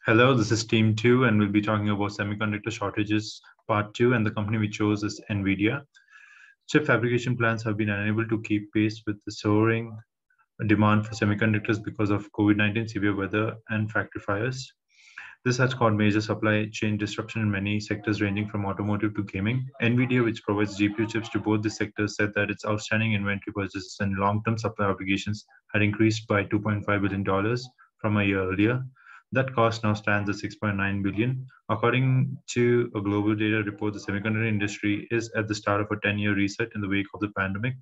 Hello, this is Team 2, and we'll be talking about semiconductor shortages, Part 2, and the company we chose is Nvidia. Chip fabrication plants have been unable to keep pace with the soaring demand for semiconductors because of COVID-19, severe weather, and factory fires. This has caused major supply chain disruption in many sectors ranging from automotive to gaming. Nvidia, which provides GPU chips to both the sectors, said that its outstanding inventory purchases and long-term supply obligations had increased by $2.5 billion from a year earlier. That cost now stands at $6.9 billion. According to a global data report, the semiconductor industry is at the start of a 10-year reset in the wake of the pandemic,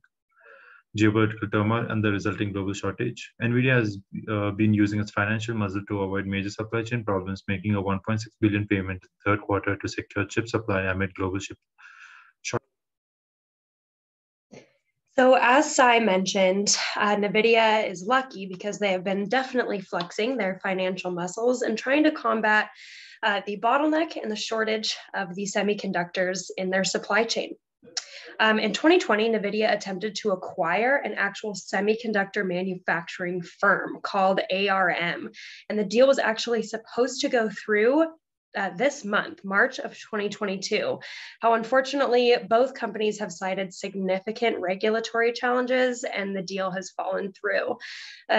geopolitical turmoil, and the resulting global shortage. Nvidia has been using its financial muscle to avoid major supply chain problems, making a $1.6 billion payment in the third quarter to secure chip supply amid global shortage. So as Sai mentioned, Nvidia is lucky because they have been definitely flexing their financial muscles and trying to combat the bottleneck and the shortage of the semiconductors in their supply chain. In 2020, Nvidia attempted to acquire an actual semiconductor manufacturing firm called ARM, and the deal was actually supposed to go through this month, March of 2022. How unfortunately, both companies have cited significant regulatory challenges and the deal has fallen through.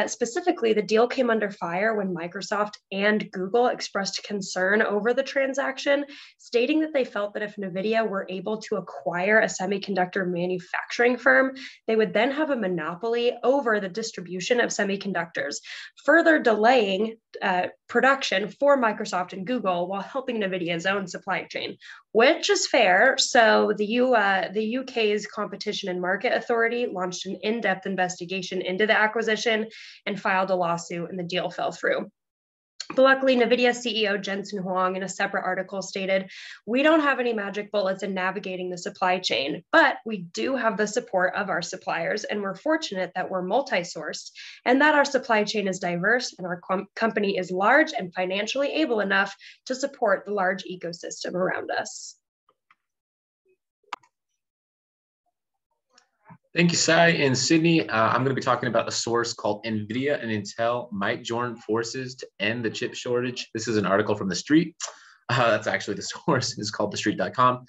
Specifically, the deal came under fire when Microsoft and Google expressed concern over the transaction, stating that they felt that if Nvidia were able to acquire a semiconductor manufacturing firm, they would then have a monopoly over the distribution of semiconductors, further delaying production for Microsoft and Google while helping Nvidia's own supply chain, which is fair. So the UK's Competition and Market Authority launched an in-depth investigation into the acquisition and filed a lawsuit, and the deal fell through. But luckily, Nvidia CEO Jensen Huang, in a separate article, stated, "We don't have any magic bullets in navigating the supply chain, but we do have the support of our suppliers, and we're fortunate that we're multi-sourced and that our supply chain is diverse and our company is large and financially able enough to support the large ecosystem around us." Thank you, Sai. In Sydney, I'm going to be talking about a source called Nvidia and Intel might join forces to end the chip shortage. This is an article from The Street. That's actually the source. It's called thestreet.com.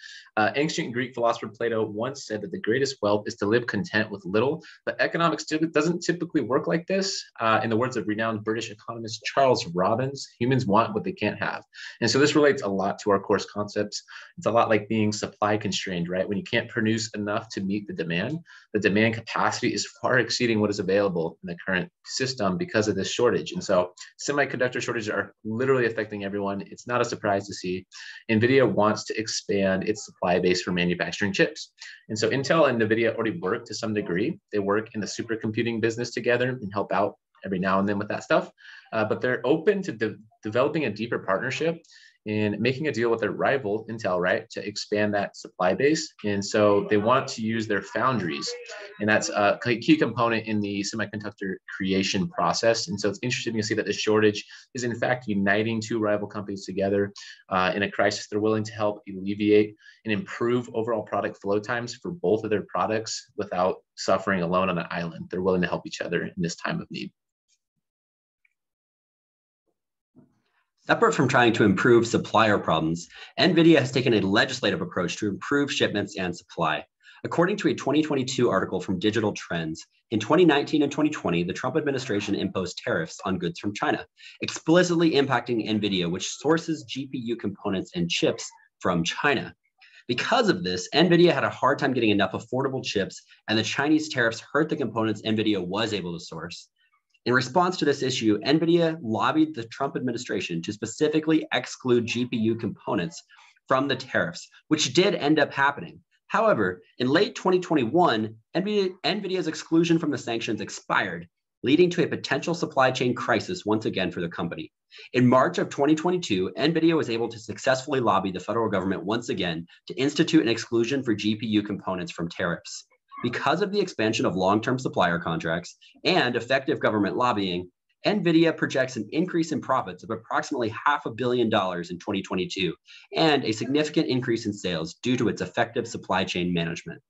Ancient Greek philosopher Plato once said that the greatest wealth is to live content with little, but economics doesn't typically work like this. In the words of renowned British economist Charles Robbins, humans want what they can't have. And so this relates a lot to our course concepts. It's a lot like being supply constrained, right? When you can't produce enough to meet the demand capacity is far exceeding what is available in the current system because of this shortage. And so semiconductor shortages are literally affecting everyone. It's not a surprise to see. Nvidia wants to expand its supply base for manufacturing chips. And so Intel and Nvidia already work to some degree. They work in the supercomputing business together and help out every now and then with that stuff. But they're open to developing a deeper partnership in making a deal with their rival, Intel, right, to expand that supply base. And so they want to use their foundries. And that's a key component in the semiconductor creation process. And so it's interesting to see that this shortage is in fact uniting two rival companies together in a crisis. They're willing to help alleviate and improve overall product flow times for both of their products without suffering alone on an island. They're willing to help each other in this time of need. Separate from trying to improve supplier problems, Nvidia has taken a legislative approach to improve shipments and supply. According to a 2022 article from Digital Trends, in 2019 and 2020, the Trump administration imposed tariffs on goods from China, explicitly impacting Nvidia, which sources GPU components and chips from China. Because of this, Nvidia had a hard time getting enough affordable chips, and the Chinese tariffs hurt the components Nvidia was able to source. In response to this issue, Nvidia lobbied the Trump administration to specifically exclude GPU components from the tariffs, which did end up happening. However, in late 2021, Nvidia's exclusion from the sanctions expired, leading to a potential supply chain crisis once again for the company. In March of 2022, Nvidia was able to successfully lobby the federal government once again to institute an exclusion for GPU components from tariffs. Because of the expansion of long-term supplier contracts and effective government lobbying, Nvidia projects an increase in profits of approximately $500 million in 2022 and a significant increase in sales due to its effective supply chain management.